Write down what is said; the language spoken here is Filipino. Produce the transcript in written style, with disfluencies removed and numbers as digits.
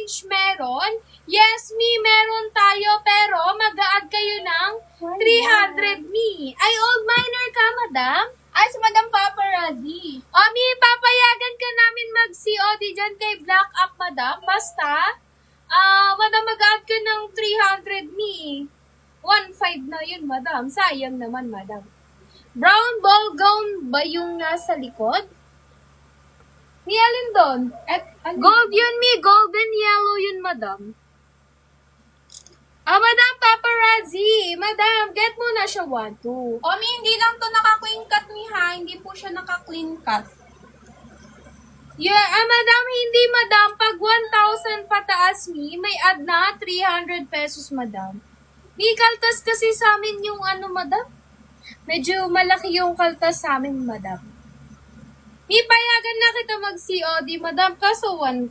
change meron? Yes, me, meron tayo, pero mag-a-add kayo ng 300 me. Ay, old miner ka, madam? Ay, si Madam Paparazzi. O, mi, papayagan ka namin mag-COD dyan kay Black Up, madam. Basta, madam, mag-add ka ng 300 me. 1.5 na yun, madam. Sayang naman, madam. Brown ball gown ba yung nasa likod? Mi, alin doon? Gold yun, mi. Golden yellow yun, madam. Madam Paparazzi. Madam, get mo na siya 1, 2. Omi, hindi lang to naka-clean cut ni ha. Hindi po siya naka-clean cut. Yeah, madam, hindi, madam. Pag 1,000 pataas, mi, may add na 300 pesos, madam. Mi, kaltas kasi sa amin yung madam. Medyo malaki yung kaltas sa amin, madam. Mi, payagan na kita mag-COD, madam, kaso 1